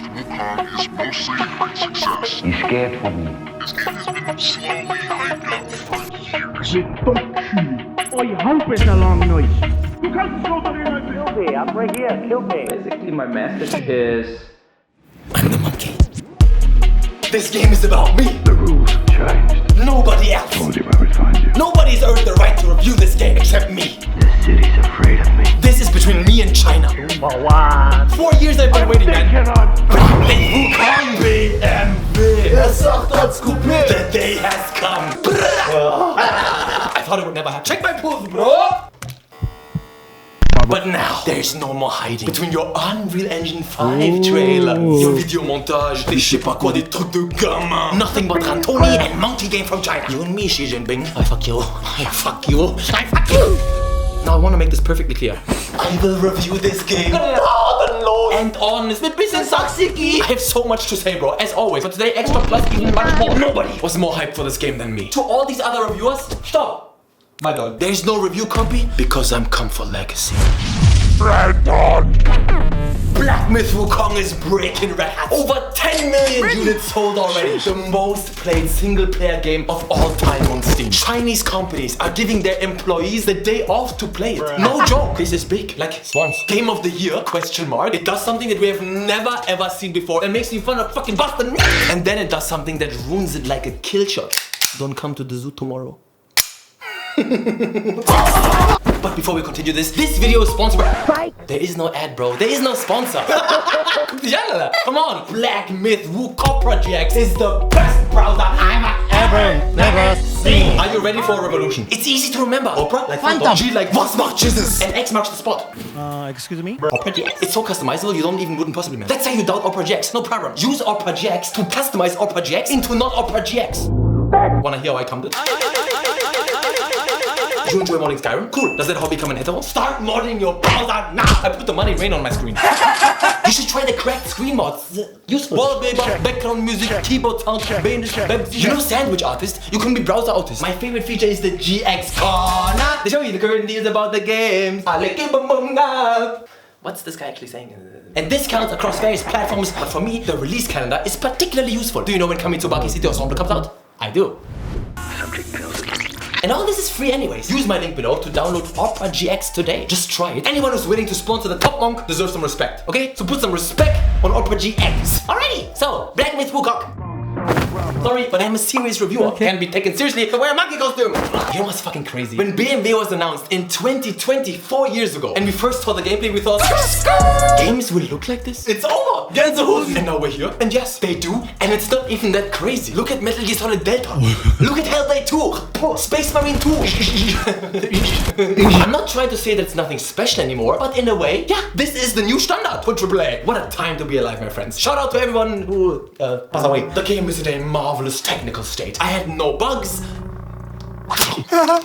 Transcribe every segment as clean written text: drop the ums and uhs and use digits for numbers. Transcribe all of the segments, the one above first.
with Wukong is mostly a great success. You scared for me? This game has been slowly hyped up for years. I hope it's a long night. You can't slow down here. Kill me, I'm right here, kill me. Basically, my message is... I'm the monkey. This game is about me. The rules have changed. Nobody else. Told you I would find you. Nobody's earned the right to review this game except me. The city's afraid of me. This is between me and China. 4 years I've been waiting, man. Big Wukong BMW. The day has come. I thought it would never happen. Check my pulse, bro. But now, there's no more hiding between your Unreal Engine 5 trailer, your video montage, des je sais pas quoi, des trucs de gamin. Nothing but Ranton and monkey game from China. You and me, Xi Jinping. I fuck you. I fuck you. I fuck you. Now I want to make this perfectly clear. I will review this game. And honest with business Saksiki. I have so much to say, bro, as always. But today, extra plus even much more. Nobody was more hyped for this game than me. To all these other reviewers, stop. My dog. There's no review copy because I'm come for legacy. Ranton! Black Myth Wukong is breaking records. Over 10 million units sold already. The most played single player game of all time on Steam. Chinese companies are giving their employees the day off to play it. No joke. This is big. Like Swans. Game of the year, question mark. It does something that we have never ever seen before and makes me fun of fucking Boston. And then it does something that ruins it like a kill shot. Don't come to the zoo tomorrow. But before we continue this video is sponsored by... There is no ad, bro. There is no sponsor. Come on. Black Myth Wukong Project is the best browser I've ever seen. Are you ready for a revolution? It's easy to remember. Opera, like Phantom. G, like was macht Jesus? And X marks the spot. Excuse me? Opera GX. It's so customizable you wouldn't possibly man. Let's say you doubt Opera GX. No problem. Use Opera GX to customize Opera GX into not Opera GX. Wanna hear how I come to it? You enjoy modding Skyrim? Cool. Does that hobby come in head on? Start modding your browser now! I put the money rain on my screen. You should try the cracked screen mods. Useful. Wallpaper, background music, keyboard sound, web. You know sandwich artist? You can be browser artist. My favorite feature is the GX corner. They show you the current news about the games. What's this guy actually saying? And discounts across various platforms. But for me, the release calendar is particularly useful. Do you know when Kamitsubaki City Ensemble comes out? I do. Subject pills. And all this is free anyways. Use my link below to download Opera GX today. Just try it. Anyone who's willing to sponsor the top monk deserves some respect. Okay? So put some respect on Opera GX. Alrighty! So, Black Myth Wukong. Sorry, but I'm a serious reviewer. Can't be taken seriously if I wear a monkey costume. You know what's fucking crazy? When BMW was announced in 2020, 4 years ago, and we first saw the gameplay, we thought, games will look like this? It's over! And now we're here. And yes, they do. And it's not even that crazy. Look at Metal Gear Solid Delta. Look at Hellblade 2. Space Marine 2. I'm not trying to say that it's nothing special anymore, but in a way, yeah, this is the new standard for AAA. What a time to be alive, my friends. Shout out to everyone who passed away. The game is in a marvelous technical state. I had no bugs.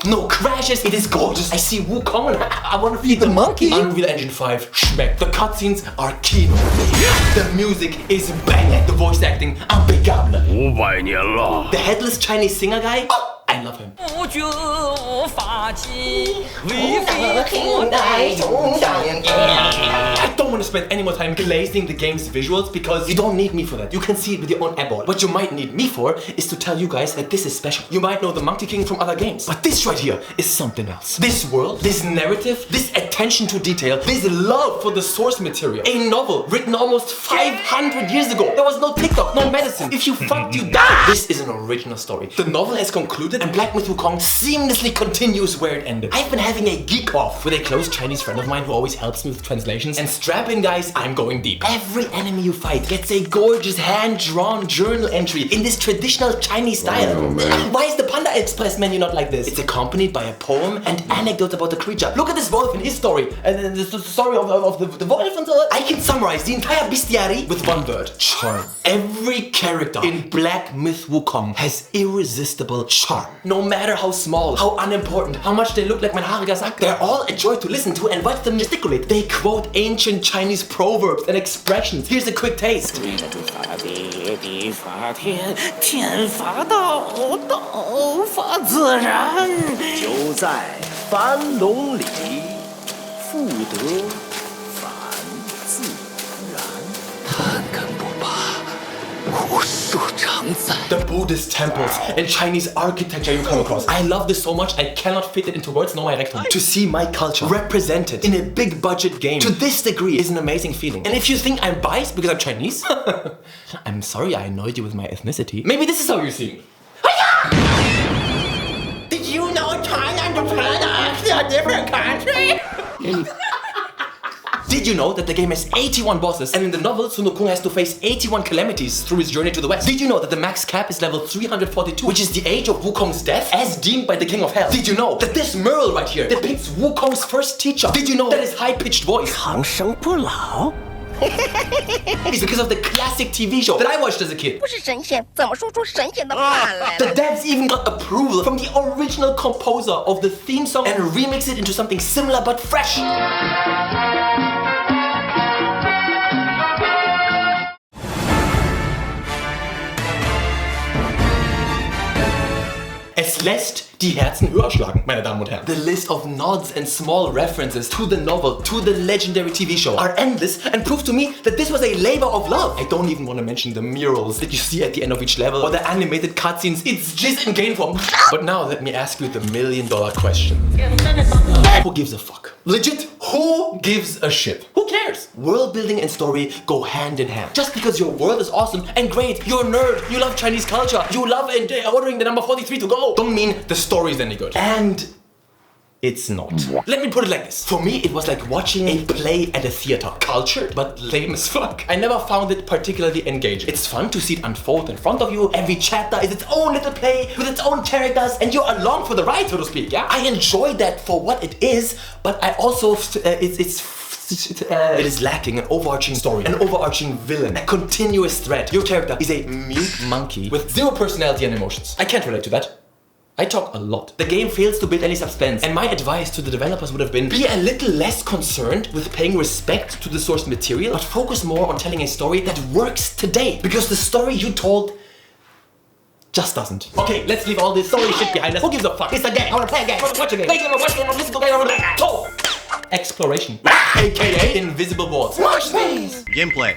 No crashes, it is gorgeous. I see Wukong and I want to feed the monkey. Unreal Engine 5 schmeckt. The cutscenes are kino. The music is banging. The voice acting impeccable. The headless Chinese singer guy, I love him. I don't want to spend any more time glazing the game's visuals because you don't need me for that. You can see it with your own eyeball. What you might need me for is to tell you guys that this is special. You might know the Monkey King from other games, but this right here is something else. This world, this narrative, this attention to detail, this love for the source material. A novel written almost 500 years ago. There was no TikTok, no medicine. If you fucked, you died. This is an original story. The novel has concluded and Black Myth Wukong seamlessly continues where it ended. I've been having a geek off with a close Chinese friend of mine who always helps me with translations. And strap in, guys, I'm going deep. Every enemy you fight gets a gorgeous hand-drawn journal entry in this traditional Chinese style. Why is the Panda Express menu not like this? It's accompanied by a poem and anecdotes about the creature. Look at this wolf in his story. And the story of the wolf and so on. I can summarize the entire bestiary with one word. Charm. Every character in Black Myth Wukong has irresistible charm. No matter how small, how unimportant, how much they look like mein haariger Sack, they're all a joy to listen to and watch them gesticulate. They quote ancient Chinese proverbs and expressions. Here's a quick taste. 就在樊笼里，复得返自然。贪坑不 The Buddhist temples and Chinese architecture you come across. I love this so much, I cannot fit it into words, no my rectum. To see my culture represented in a big budget game to this degree is an amazing feeling. And if you think I'm biased because I'm Chinese, I'm sorry I annoyed you with my ethnicity. Maybe this is how you see me. Did you know China and Japan are actually a different country? Did you know that the game has 81 bosses and in the novel Wukong has to face 81 calamities through his journey to the west? Did you know that the max cap is level 342, which is the age of Wukong's death as deemed by the King of Hell? Did you know that this mural right here depicts Wukong's first teacher? Did you know that his high-pitched voice is because of the classic TV show that I watched as a kid? 不是神仙，怎么说出神仙的话来 The 了？ devs even got approval from the original composer of the theme song and remixed it into something similar but fresh. Es lässt die Herzen höher schlagen, meine Damen und Herren. The list of nods and small references to the novel, to the legendary TV show are endless and prove to me that this was a labor of love. I don't even want to mention the murals that you see at the end of each level or the animated cutscenes. It's just in game form. But now let me ask you the million-dollar question. Who gives a fuck? Legit, who gives a shit? Who cares? World building and story go hand in hand. Just because your world is awesome and great, you're a nerd, you love Chinese culture, you love ordering the number 43 to go, don't mean the story is any good. And it's not. Let me put it like this. For me, it was like watching a play at a theater. Cultured, but lame as fuck. I never found it particularly engaging. It's fun to see it unfold in front of you. Every chapter is its own little play with its own characters and you're along for the ride, so to speak, yeah? I enjoy that for what it is, but I also, it is lacking an overarching story, an overarching villain, a continuous thread. Your character is a mute monkey with zero personality and emotions. I can't relate to that. I talk a lot. The game fails to build any suspense, and my advice to the developers would have been be a little less concerned with paying respect to the source material, but focus more on telling a story that works today. Because the story you told just doesn't. Okay, let's leave all this story shit behind us. Who gives a fuck? It's a game. I wanna play a game. I wanna watch a game. Listen to a game. Flawed Exploration, aka Invisible Walls. Watch these! Gameplay.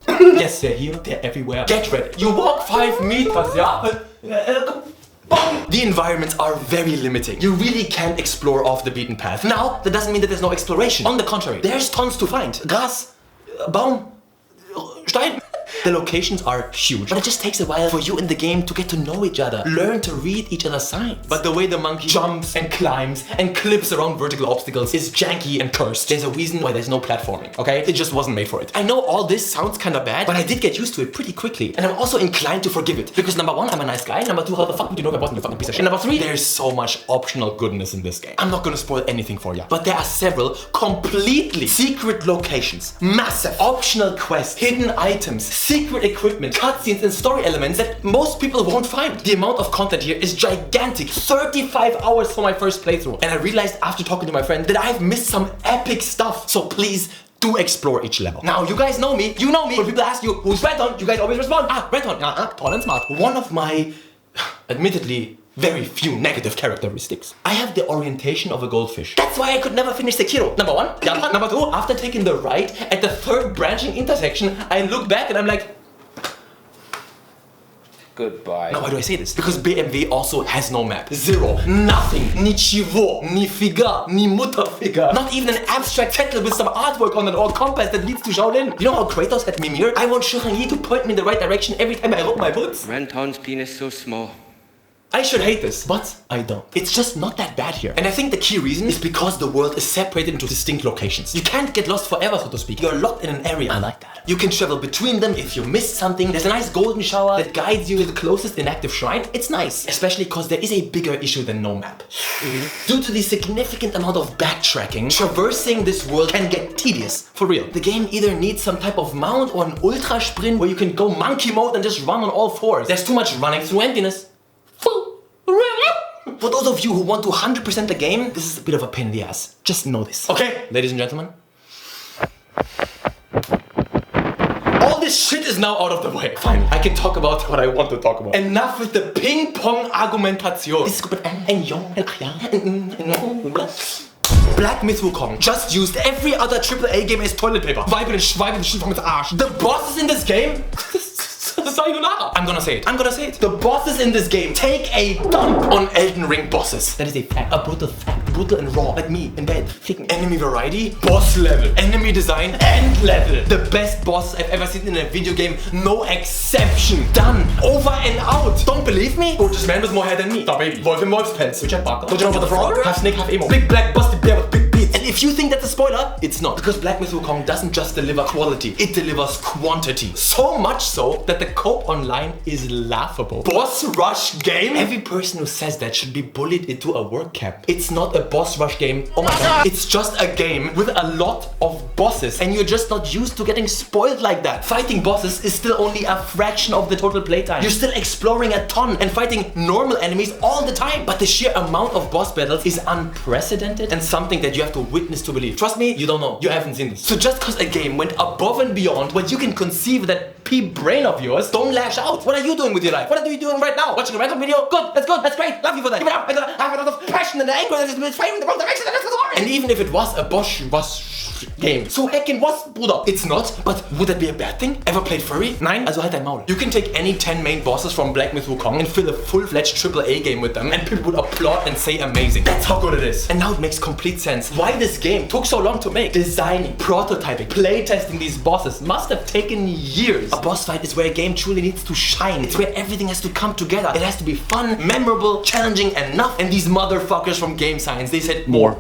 Yes, they're here, they're everywhere. Get ready. You walk 5 meters, yeah? The environments are very limiting. You really can't explore off the beaten path. Now, that doesn't mean that there's no exploration. On the contrary, there's tons to find. Gras, Baum, Stein. The locations are huge, but it just takes a while for you in the game to get to know each other, learn to read each other's signs. But the way the monkey jumps and climbs and clips around vertical obstacles is janky and cursed. There's a reason why there's no platforming, okay? It just wasn't made for it. I know all this sounds kinda bad, but I did get used to it pretty quickly. And I'm also inclined to forgive it. Because number 1, I'm a nice guy. Number 2, how the fuck would you know if I wasn't a fucking piece of shit? Number 3, there's so much optional goodness in this game. I'm not gonna spoil anything for you, but there are several completely secret locations, massive optional quests, hidden items, secret equipment, cutscenes and story elements that most people won't find. The amount of content here is gigantic. 35 hours for my first playthrough. And I realized after talking to my friend that I've missed some epic stuff. So please do explore each level. Now, you guys know me. You know me. When people ask you, who's Ranton? You guys always respond, Ranton. Tall and smart. One of my, admittedly, very few negative characteristics. I have the orientation of a goldfish. That's why I could never finish Sekiro. Number 1, Japan. Number 2, after taking the right at the 3rd branching intersection, I look back and I'm like, Goodbye. now why do I say this? Because BMW also has no map. Zero. Nothing. Nichivo. Ni figa. Ni Mutterfigur. Not even an abstract tettle with some artwork on it or compass that leads to Shaolin. You know how Kratos had Mimir? I want Shirahyi to point me in the right direction every time I roll my boots. Ranton's penis so small. I should hate this, but I don't. It's just not that bad here. And I think the key reason is because the world is separated into distinct locations. You can't get lost forever, so to speak. You're locked in an area. I like that. You can travel between them if you missed something. There's a nice golden shower that guides you to the closest inactive shrine. It's nice, especially because there is a bigger issue than no map. Due to the significant amount of backtracking, traversing this world can get tedious. For real. The game either needs some type of mount or an ultra sprint where you can go monkey mode and just run on all fours. There's too much running through emptiness. For those of you who want to 100% the game, this is a bit of a pain in the ass. Just know this. Okay, ladies and gentlemen. All this shit is now out of the way. Finally, I can talk about what I want to talk about. Enough with the ping-pong argumentation. Black Myth Wukong just used every other AAA game as toilet paper. The bosses in this game, sayonara. I'm gonna say it. The bosses in this game take a dump on Elden Ring bosses. That is a fact. A brutal fact. Brutal and raw. Like me in bed. Enemy variety, boss level. Enemy design, end level. The best boss I've ever seen in a video game. No exception. Done. Over and out. Don't believe me? Gorgeous man with more hair than me. Da baby. Wolf in Wolf's pants. Richard Barker. Don't you know about the frog? Half snake, half emo. Big black busted bear with big beats. And if you think that's a spoiler, it's not. Because Black Myth Wukong doesn't just deliver quality, it delivers quantity. So much so that the co-op online is laughable. Boss rush game? Every person who says that should be bullied into a work camp. It's not a boss rush game. Oh my god. It's just a game with a lot of bosses. And you're just not used to getting spoiled like that. Fighting bosses is still only a fraction of the total playtime. You're still exploring a ton and fighting normal enemies all the time. But the sheer amount of boss battles is unprecedented and something that you have to witness to believe. Trust me, you don't know. You haven't seen this. So just because a game went above and beyond what you can conceive that pea brain of yours, don't lash out. What are you doing with your life? What are you doing right now? Watching a Ranton video? Good, that's great. Love you for that. Give it up. I have a lot of passion and anger that is fighting in the wrong direction. That's the story. And even if it was a boss game, so heckin' was, Bruder. It's not, but would that be a bad thing? Ever played Furry? Nein, also halt dein Maul. You can take any 10 main bosses from Black Myth Wukong and fill a full-fledged AAA game with them and people would applaud and say amazing. That's how good it is. And now it makes complete sense why this game took so long to make. Designing, prototyping, playtesting these bosses must have taken years. A boss fight is where a game truly needs to shine. It's where everything has to come together. It has to be fun, memorable, challenging, enough. And these motherfuckers from Game Science, they said more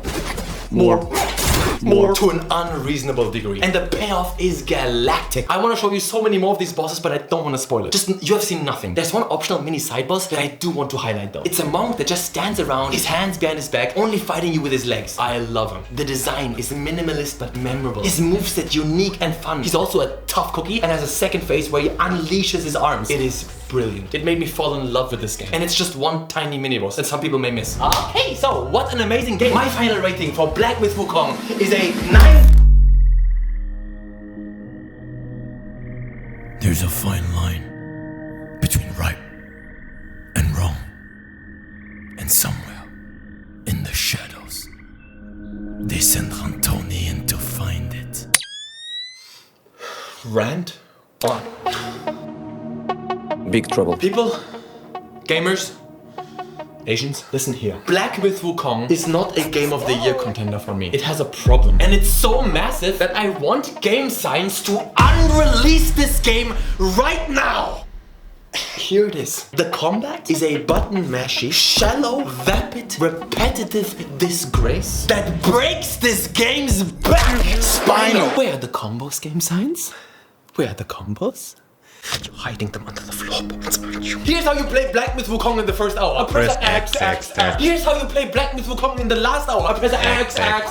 to an unreasonable degree. And the payoff is galactic. I want to show you so many more of these bosses, but I don't want to spoil it. Just, you have seen nothing. There's one optional mini side boss that I do want to highlight though. It's a monk that just stands around, his hands behind his back, only fighting you with his legs. I love him. The design is minimalist but memorable. His moveset unique and fun. He's also a tough cookie and has a second phase where he unleashes his arms. It is brilliant. It made me fall in love with this game. And it's just one tiny mini boss that some people may miss. Okay, so what an amazing game. My final rating for Black Myth Wukong is a 9. There's a fine line between right and wrong. And somewhere in the shadows, they send Rantoni in to find it. Rant on. Big trouble. People, gamers, Asians, listen here. Black Myth Wukong is not a Game of the Year contender for me. It has a problem. And it's so massive that I want Game Science to unrelease this game right now. Here it is. The combat is a button-mashy, shallow, vapid, repetitive disgrace that breaks this game's back. Spinal. Where are the combos, Game Science? Where are the combos? You're hiding them under the floorboards, aren't you? Here's how you play Black Myth Wukong in the first hour. Press X. Here's how you play Black Myth Wukong in the last hour. Press X, and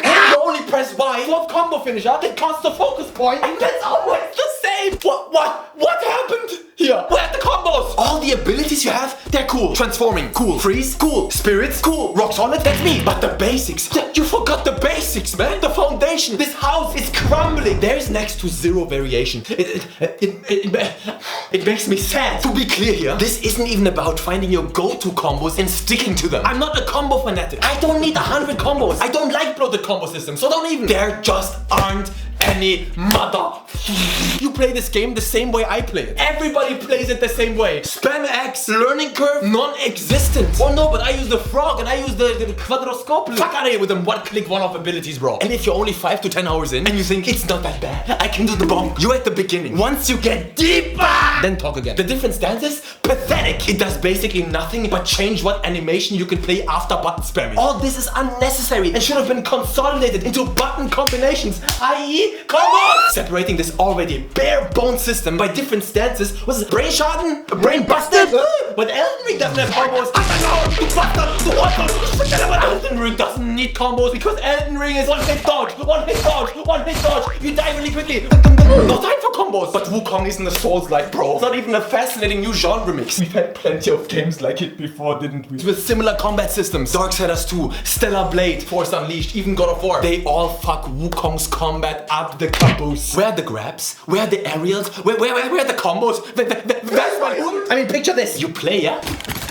you only press Y. Fourth combo finisher that costs the focus point, and that's always the same. What happened here? Where are the combos? All the abilities you have, they're cool. Transforming, cool. Freeze, cool. Spirits, cool. Rock solid, that's me. But the basics, you forgot the basics, man. The foundation. This house is crumbling. There's next to zero variation. It makes me sad. To be clear here, this isn't even about finding your go-to combos and sticking to them. I'm not a combo fanatic. I don't need 100 combos. I don't like bloated combo systems, so don't even. There just aren't any mother. You play this game the same way I play it. Everybody plays it the same way. Spam X, learning curve, non-existent. Oh no, but I use the frog and I use the quadroscope. Fuck out of here with them one-click, one-off abilities, bro. And if you're only 5 to 10 hours in and you think it's not that bad, I can do the bonk. You're at the beginning. Once you get deeper, then talk again. The different stances, pathetic. It does basically nothing but change what animation you can play after button spamming. All this is unnecessary and should have been consolidated into button combinations, i.e. combos. Separating this already bare bone system by different stances was brain sharden, brain busted. But Elden Ring doesn't have combos. Elden Ring doesn't need combos because Elden Ring is one hit dodge. You die really quickly. No time for combos. But Wukong isn't a Souls-like, bro. It's not even a fascinating new genre mix. We've had plenty of games like it before, didn't we? With similar combat systems. Darksiders 2, Stellar Blade, Force Unleashed, even God of War. They all fuck Wukong's combat up the caboose. Where are the grabs? Where are the aerials? Where are the combos? That's my I mean, picture this. You play, yeah?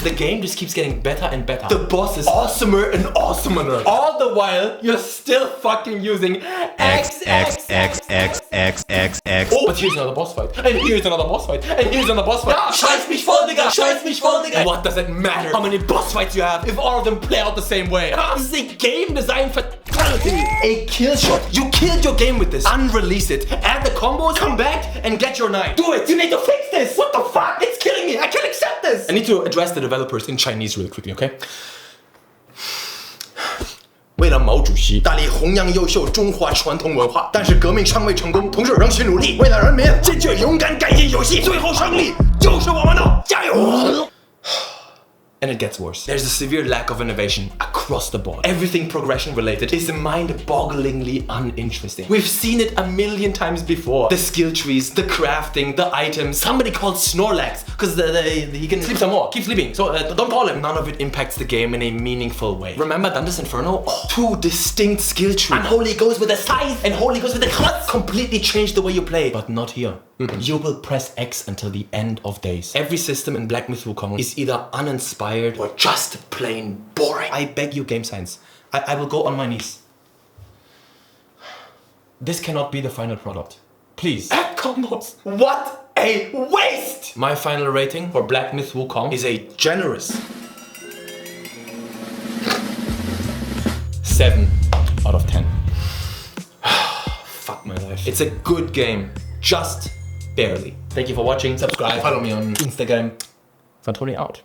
The game just keeps getting better and better. The boss is awesomer and awesomer. All the while, you're still fucking using X. Oh, but here's another boss fight. And here's another boss fight. And here's another boss fight. Ja, scheiß mich voll, Digga. Scheiß mich voll, Digga. What does it matter how many boss fights you have if all of them play out the same way? This is a game designed for a kill shot. You killed your game with this. Unrelease it. Add the combos, come back, and get your 9. Do it. You need to fix this. What the fuck? It's killing me. I can't accept this. I need to address the developers in Chinese really quickly, okay? 为了毛主席大力弘扬优秀中华传统文化，但是革命尚未成功，同志仍需努力，为了人民坚决勇敢改进游戏，最后胜利就是我们的，加油！ And it gets worse. There's a severe lack of innovation across the board. Everything progression related is mind-bogglingly uninteresting. We've seen it a million times before. The skill trees, the crafting, the items. Somebody called Snorlax because he can sleep some more. Keep sleeping. So don't call him. None of it impacts the game in a meaningful way. Remember Dante's Inferno? Oh, 2 distinct skill trees. Unholy goes with the scythe and Holy goes with the clutch. Completely changed the way you play. But not here. You will press X until the end of days. Every system in Black Myth Wukong is either uninspired or just plain boring. I beg you, game science. I will go on my knees. This cannot be the final product. Please. Add combos. What a waste! My final rating for Black Myth Wukong is a generous 7 out of 10. Fuck my life. It's a good game. Just barely. Thank you for watching. Subscribe. Follow me on Instagram. Fantoni out.